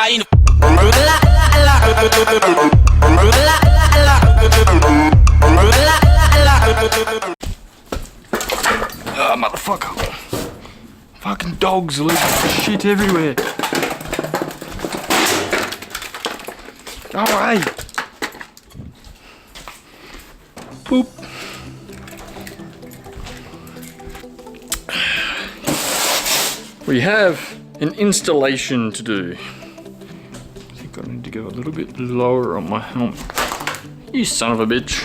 line. Oh, motherfucker. Fucking dogs leaving shit everywhere. Go away. Boop. We have an installation to do. I think I need to go a little bit lower on my helmet. You son of a bitch.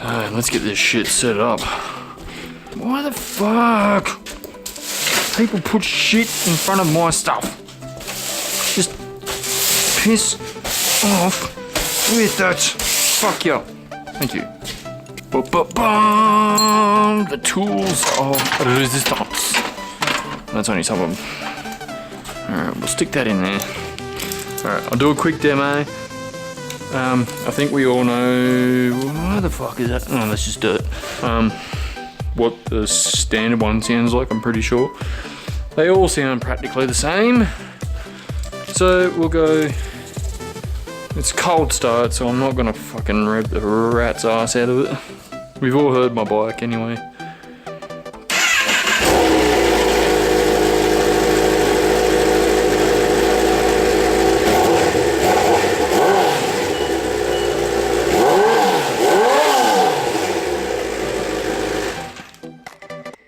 Let's get this shit set up. Why the fuck? People put shit in front of my stuff. Just piss off with that. Fuck you. Thank you. Ba-ba-bum. The tools of resistance. That's only some of them. Alright, we'll stick that in there. Alright, I'll do a quick demo. I think we all know... What the fuck is that? Oh, that's just dirt. What the standard one sounds like, I'm pretty sure. They all sound practically the same. So we'll go... It's cold start, so I'm not gonna fucking rip the rat's ass out of it. We've all heard my bike anyway.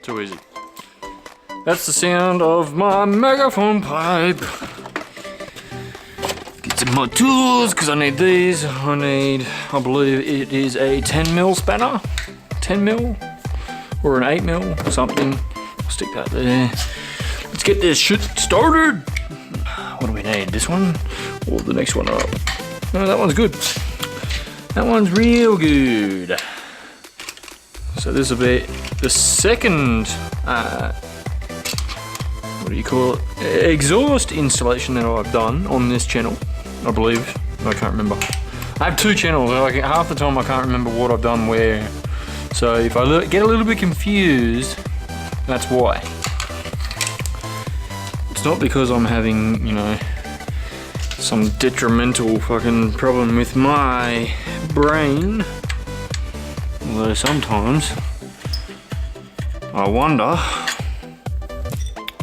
Too easy. That's the sound of my megaphone pipe. Get some more tools, because I need these. I believe it is a 10mm spanner. 10mm? Or an 8mm or something. I'll stick that there. Let's get this shit started. What do we need? This one? Or the next one up? No, that one's good. That one's real good. So this will be the second, what do you call it? Exhaust installation that I've done on this channel, I believe. I can't remember. I have two channels, half the time I can't remember what I've done where. So if I get a little bit confused, that's why. It's not because I'm having, you know, some detrimental fucking problem with my brain. Although sometimes I wonder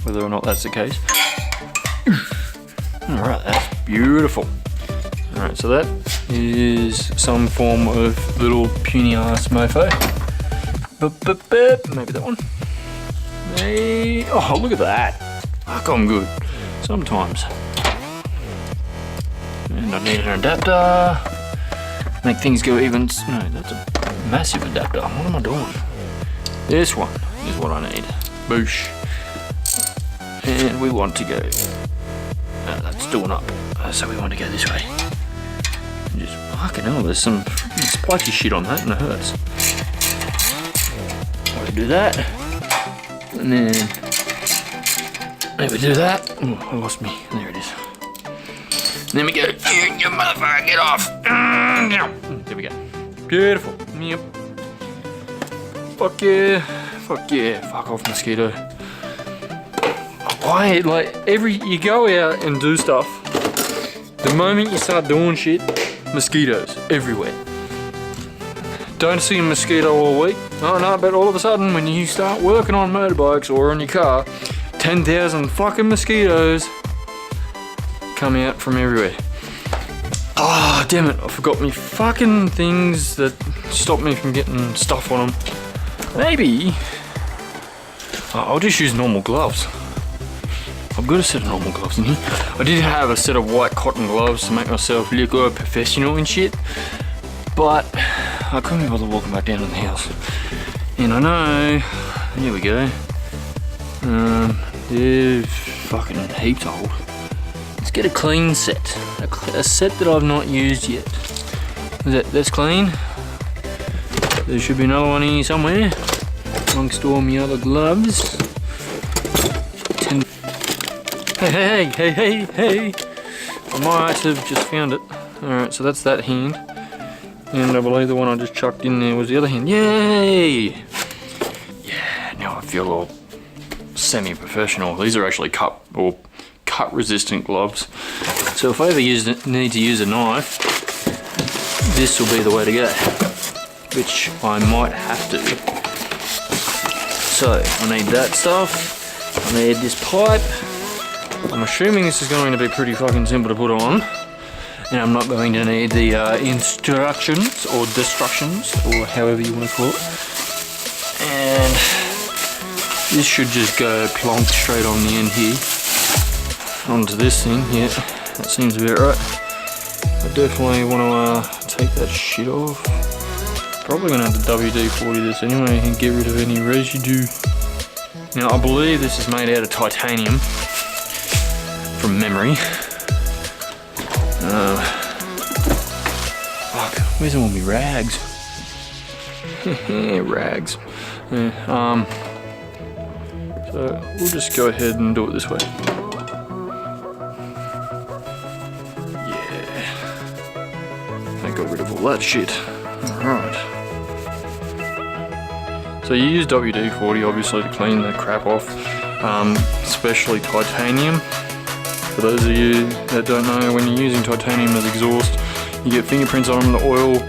whether or not that's the case. Alright, that's beautiful. Alright, so that is some form of little puny ass mofo. Maybe that one. Oh, look at that. Fuck, I'm good. Sometimes. And I need an adapter. Make things go even. No, that's a massive adapter. What am I doing? This one is what I need. Boosh. And we want to go. That's doing up. So we want to go this way. And just fucking hell, there's some spiky shit on that and it hurts. We do that. And then maybe do that. Oh, I lost me. There it is. And then we go, you motherfucker, get off. There we go. Beautiful. Yep. Fuck yeah. Fuck yeah. Fuck off, mosquito. Why, like, you go out and do stuff, the moment you start doing shit, mosquitoes everywhere. Don't see a mosquito all week. Oh no, but all of a sudden when you start working on motorbikes or on your car, 10,000 fucking mosquitoes come out from everywhere. Ah, oh, damn it, I forgot me fucking things that stop me from getting stuff on them. Maybe I'll just use normal gloves. I've got a set of normal gloves in here. I did have a set of white cotton gloves to make myself look all professional and shit, but I couldn't be bothered walking back down to the house. And I know, here we go. They're fucking heaps old. Let's get a clean set. A set that I've not used yet. That's clean. There should be another one here somewhere, amongst all my other gloves. Hey. I might have just found it. Alright, so that's that hand. And I believe the one I just chucked in there was the other hand. Yay! Yeah, now I feel all semi-professional. These are actually cup cut resistant gloves. So if I ever need to use a knife, this will be the way to go, which I might have to. So I need that stuff, I need this pipe. I'm assuming this is going to be pretty fucking simple to put on, and I'm not going to need the instructions or destructions or however you want to call it. And this should just go plonk straight on the end here onto this thing. Yeah, that seems about right. I definitely want to take that shit off. Probably gonna have to WD-40 this anyway and get rid of any residue. Now I believe this is made out of titanium, from memory. Fuck, where's all my rags? Rags. Yeah, so we'll just go ahead and do it this way. Yeah. I got rid of all that shit. Alright. So you use WD-40 obviously to clean the crap off, especially titanium. For those of you that don't know, when you're using titanium as exhaust, you get fingerprints on the oil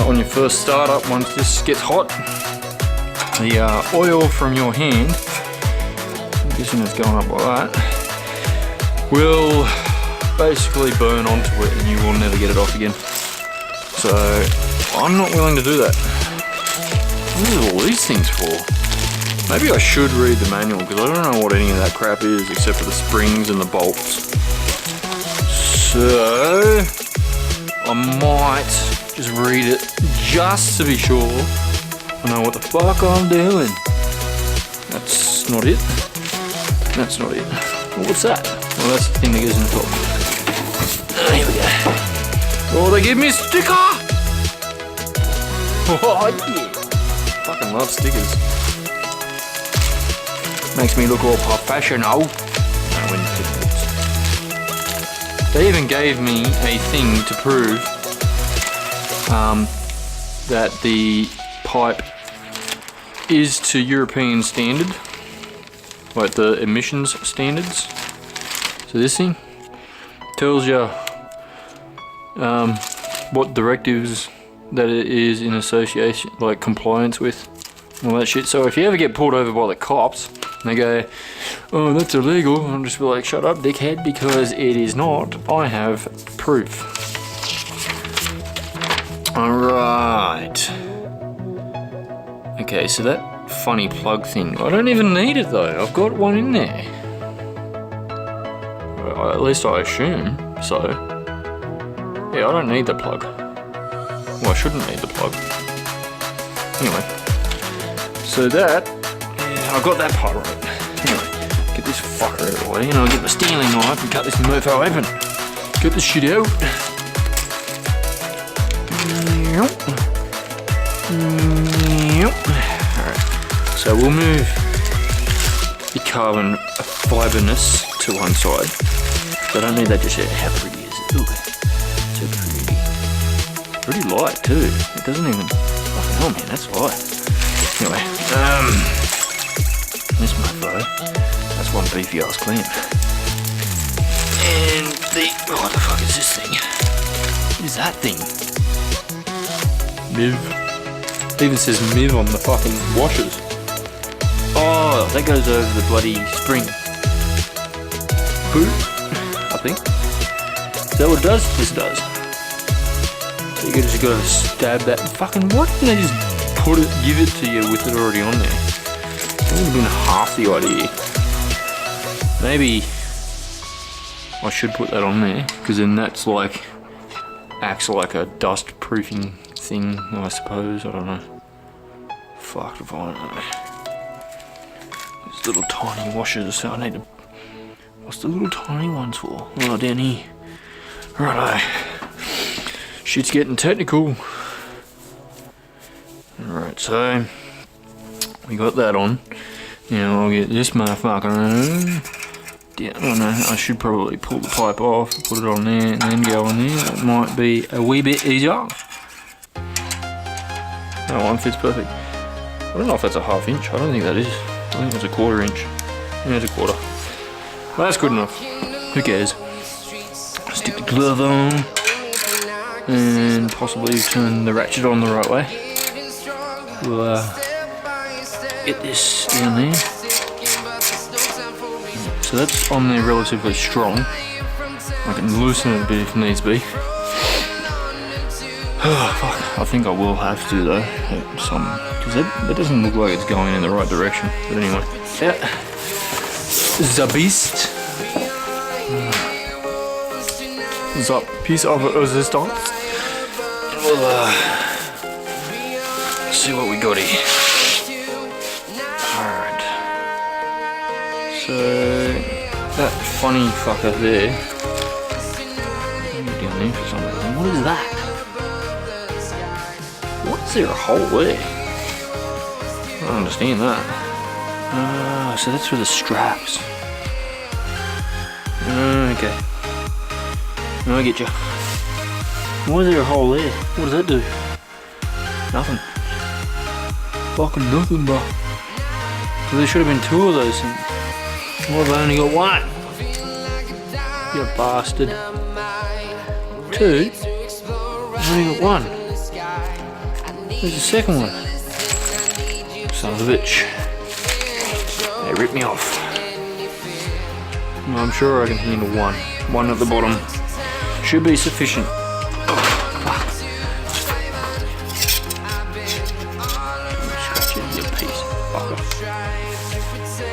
on your first startup. Once this gets hot, the oil from your hand, I'm guessing it's going up like that, will basically burn onto it and you will never get it off again. So I'm not willing to do that. What are all these things for? Maybe I should read the manual because I don't know what any of that crap is except for the springs and the bolts. So I might just read it just to be sure I know what the fuck I'm doing. That's not it. That's not it. Well, what's that? Well, that's the thing that goes in the top. Here we go. Oh, they gave me a sticker! Oh yeah! Fucking love stickers. Makes me look all professional. They even gave me a thing to prove that the pipe is to European standard, like the emissions standards. So this thing tells you what directives that it is in association, like compliance with, all that shit. So if you ever get pulled over by the cops and they go, oh, that's illegal, I'll just be like, shut up, dickhead, because it is not. I have proof. Alright. Okay, so that funny plug thing, I don't even need it though. I've got one in there. Well, at least I assume so. Yeah, I don't need the plug. Well, I shouldn't need the plug. Anyway. So that, yeah, I got that part right. Anyway, get this fucker out of the way and I'll get the Stanley knife and cut this mofo open. Get this shit out. Alright, so we'll move the carbon fiberness to one side. I don't need that just yet. How pretty is it? Ooh, so pretty. Pretty light too. It doesn't even, fucking hell man, that's light. Anyway, this mofo, that's one beefy ass clamp. And what the fuck is this thing? What is that thing? Miv. It even says Miv on the fucking washers. Oh, that goes over the bloody spring. Boot, I think. Is that what it does? Yes, it does. So you just gotta stab that. Fucking what? Didn't they just put it, give it to you with it already on there? That would have been half the idea. Maybe I should put that on there, because then that's like, acts like a dust proofing thing, I suppose. I don't know. Fuck if I don't know. These little tiny washers, so I need to. What's the little tiny ones for? Oh, down here. Righto. Shit's getting technical. Alright, so we got that on. Now I'll get this motherfucker. Yeah, I don't know. I should probably pull the pipe off, put it on there, and then go on there. That might be a wee bit easier. That one fits perfect. I don't know if that's a 1/2 inch. I don't think that is. I think that's a 1/4 inch. Yeah, it's a quarter. That's good enough. Who cares? Stick the glove on. And possibly turn the ratchet on the right way. We'll get this down there. So that's on there relatively strong. I can loosen it a bit if needs be. Oh, fuck. I think I will have to though. Because that doesn't look like it's going in the right direction. But anyway. Yeah. The beast. The piece of resistance. We'll see what we got here. Alright. So that funny fucker there. Down there for some reason. What is that? What's there a hole there? I don't understand that. So that's for the straps. Okay. I get you. Why is there a hole there? What does that do? Nothing. Fucking nothing, bro. So there should have been two of those things. Why have I only got one? You bastard. Two? I've only got one. Where's the second one? Son of a bitch. They ripped me off. I'm sure I can handle one. One at the bottom. Should be sufficient. Scratch it, you piece of fucker.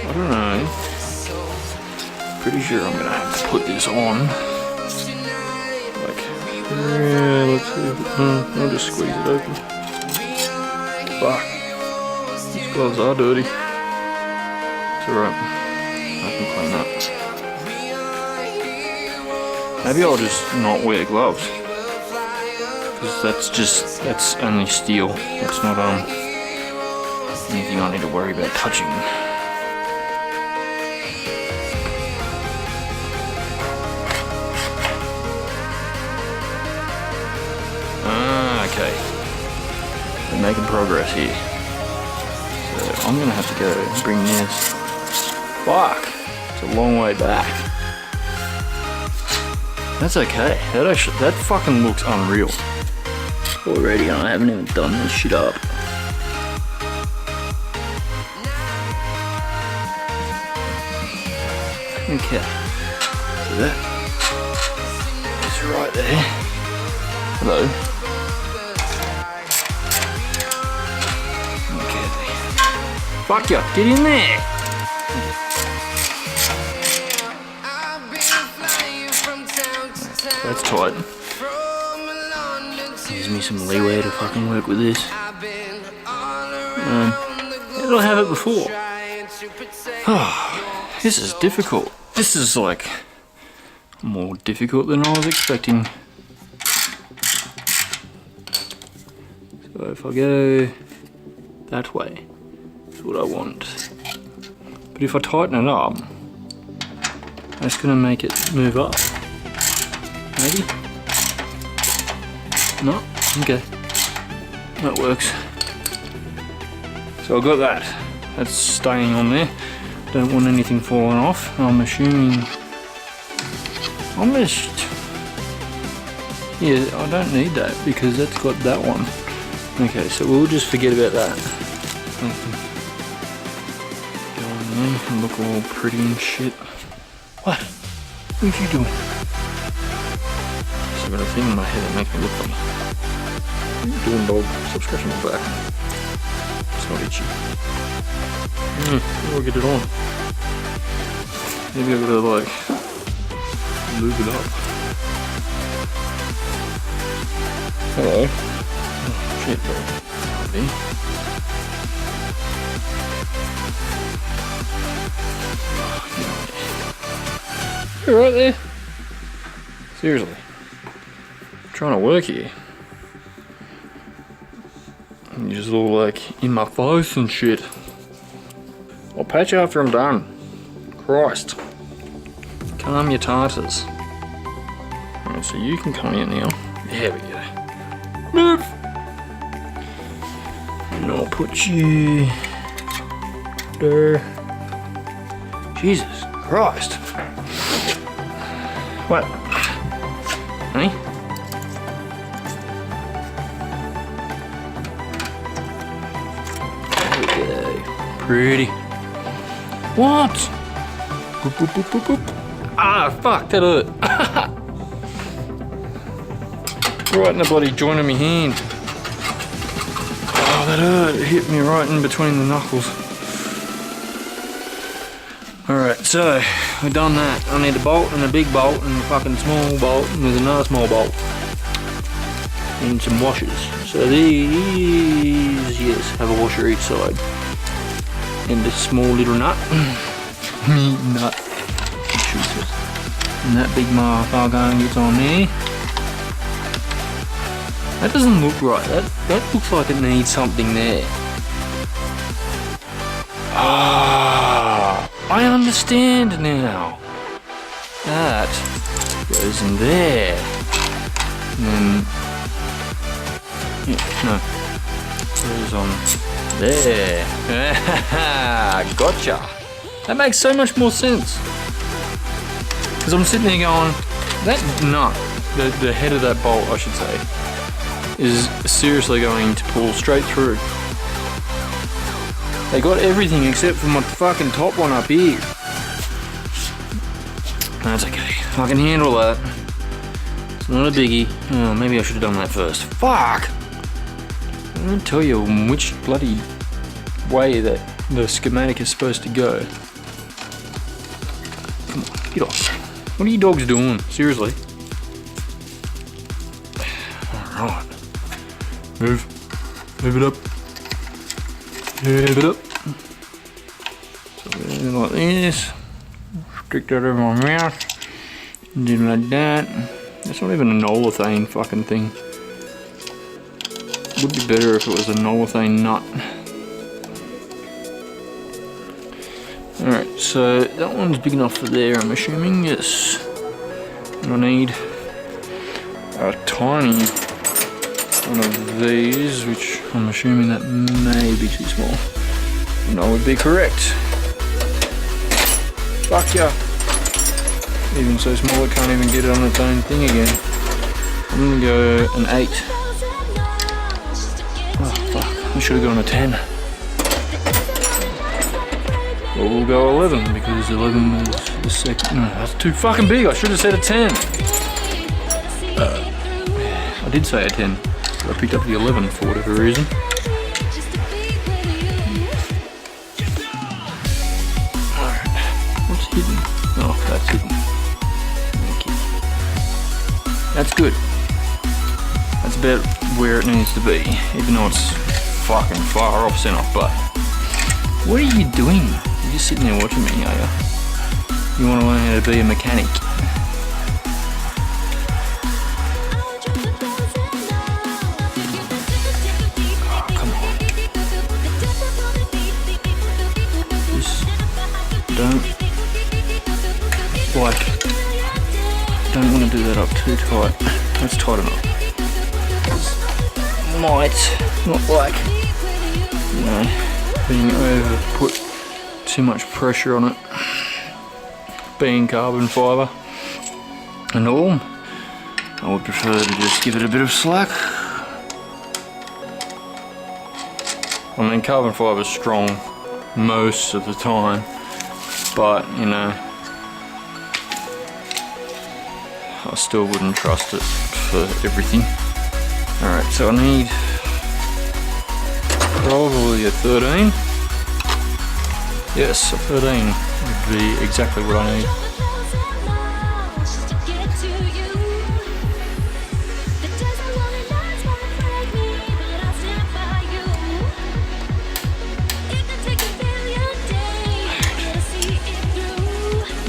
I don't know. Pretty sure I'm gonna have to put this on. Like, yeah, let's see. I'll just squeeze it open. Fuck. These gloves are dirty. It's alright. I can clean that. Maybe I'll just not wear gloves. Because that's only steel. It's not anything I need to worry about touching. Okay. We're making progress here. So I'm gonna have to go and bring this. Fuck! It's a long way back. That's okay. That fucking looks unreal. Already, I haven't even done this shit up. Okay. So that is right there. Hello. Okay. Fuck ya! Get in there! That's tight. Gives me some leeway to fucking work with this. How did I have it before? Oh, this is difficult. This is like more difficult than I was expecting. So if I go that way, that's what I want. But if I tighten it up, that's gonna make it move up. Maybe? No? Okay. That works. So I got that. That's staying on there. Don't want anything falling off. I'm assuming... Yeah, I don't need that because that's got that one. Okay, so we'll just forget about that. Go on there and look all pretty and shit. What? What are you doing? I've got a thing in my head that makes me look funny. What are you doing, dog? Stop scratching my back. It's not itchy. I'll get it on. Maybe I've got to like lube it up. Hello. Oh shit, dog. You're right there. Seriously. Trying to work here. And you're just all like in my face and shit. I'll patch you after I'm done. Christ. Calm your tartars. Alright, so you can come in now. There we go. Move! And I'll put you there. Jesus Christ. What? Honey? There we go. Pretty. What? Boop, boop, boop, boop, boop. Ah, fuck, that hurt. Right in the bloody joint of my hand. Oh, that hurt. It hit me right in between the knuckles. Alright, so we've done that. I need a bolt and a big bolt and a fucking small bolt and there's another small bolt. And some washers. So these, yes, have a washer each side. And this small little nut. Nut. And that big motherfucker gets on there. That doesn't look right. That looks like it needs something there. Ah, I understand now. That goes in there. And then, yeah, no, goes on there. Gotcha. That makes so much more sense. Because I'm sitting there going, that nut, the head of that bolt, I should say, is seriously going to pull straight through. They got everything except for my fucking top one up here. That's okay. I can handle that. It's not a biggie. Oh, maybe I should have done that first. Fuck! I didn't tell you which bloody way that the schematic is supposed to go. Come on, get off. What are you dogs doing? Seriously? Alright. Move it up. Move it up. So like this. Stick that over my mouth. Do like that. That's not even a olefane fucking thing. Would be better if it was an olefane nut. Alright, so that one's big enough for there, I'm assuming. Yes. And I need a tiny one of these, which I'm assuming that may be too small. And I would be correct. Fuck yeah. Even so small it can't even get it on its own thing again. I'm gonna go an 8. Oh fuck, I should have gone a 10. Well, we'll go 11 because 11 is the second. No, that's too fucking big. I should have said a 10. I did say a 10. I picked up the 11 for whatever reason. Alright, what's hidden? Oh, that's hidden. Okay. That's good. That's about where it needs to be, even though it's fucking far off center. But what are you doing? You're just sitting there watching me, are you? You want to learn how to be a mechanic? Don't want to do that up too tight. That's tight enough. Might not like, you know, being over put too much pressure on it. Being carbon fibre and all, I would prefer to just give it a bit of slack. I mean, carbon fibre is strong most of the time, but you know, I still wouldn't trust it for everything. Alright, so I need probably a 13. Yes, a 13 would be exactly what I need.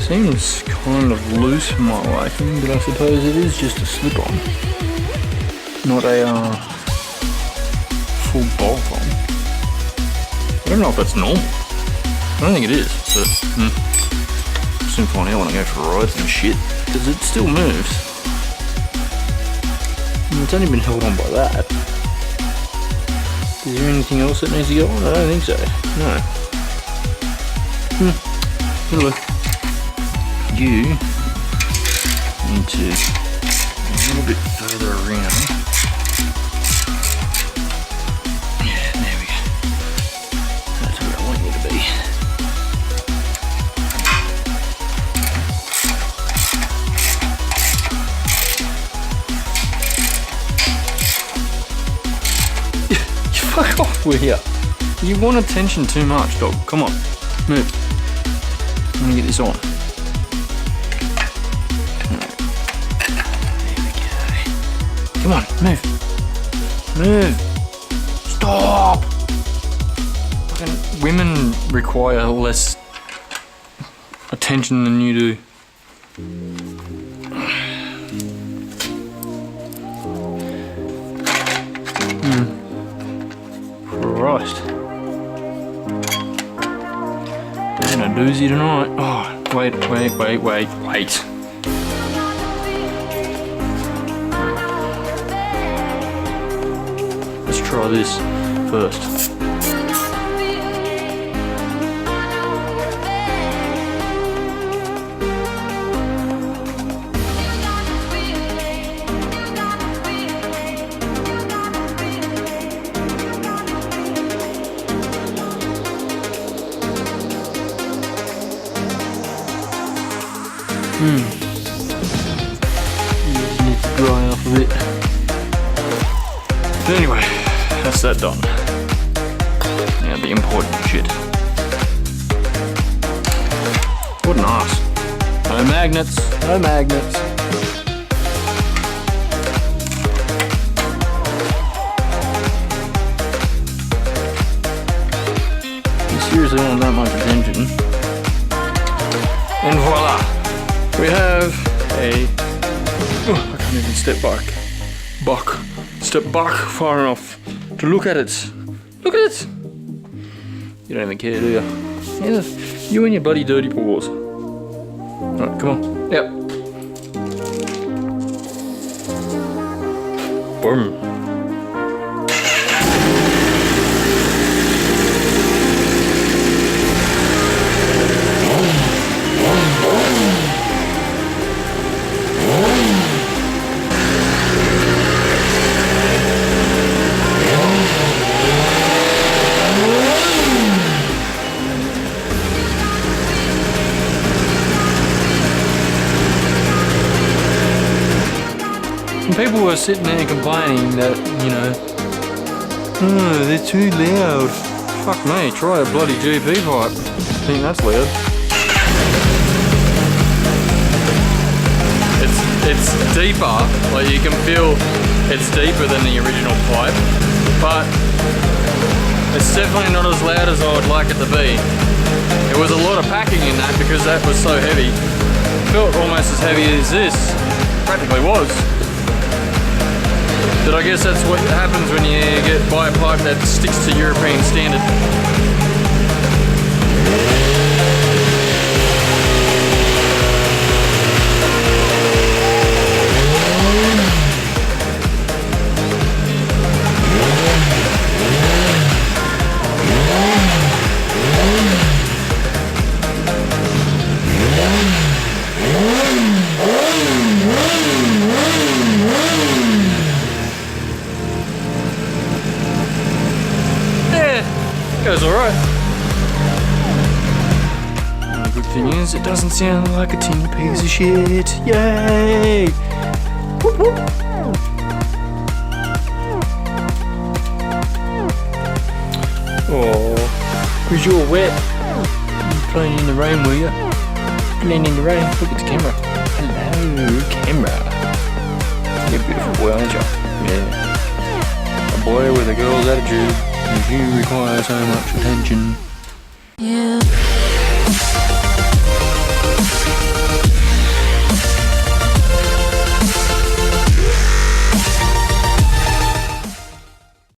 Seems kind of loose for my liking, but I suppose it is just a slip-on, not a full bolt-on. I don't know if that's normal. I don't think it is, but soon find out when I go for rides and shit, because it still moves. And it's only been held on by that. Is there anything else that needs to go on? I don't think so. No. Hello. You Need to a little bit further around. Yeah, there we go. That's where I want you to be. You fuck off with you. You want attention too much, dog. Come on, move. I'm gonna get this on. Come on, move. Move. Stop. Fucking women require less attention than you do. Christ. And a doozy tonight. Oh, wait. Let's try this first. You just need to dry off a bit. But anyway, that's that done. Now the important shit. What an ass. No magnets, no magnets. You seriously want that much attention? And voila! We have a, I can't even step back far enough to look at it. Look at it! You don't even care, do you? Yeah, you and your bloody dirty paws. Alright, come on. Yep. Boom. People were sitting there complaining that, you know, oh, they're too loud. Fuck me, try a bloody GP pipe. I think that's loud. It's deeper, like you can feel it's deeper than the original pipe, but it's definitely not as loud as I would like it to be. There was a lot of packing in that because that was so heavy. It felt almost as heavy as this. Practically was. But I guess that's what happens when you buy a pipe that sticks to European standard. Goes alright. The good thing is, it doesn't sound like a tin piece of shit. Yay! Whoop, whoop. Oh, because you're wet. You're playing in the rain, will you? Playing in the rain. Look at the camera. Hello, camera. You're a beautiful boy, aren't you? Yeah. A boy with a girl's attitude. You require so much attention. Yeah.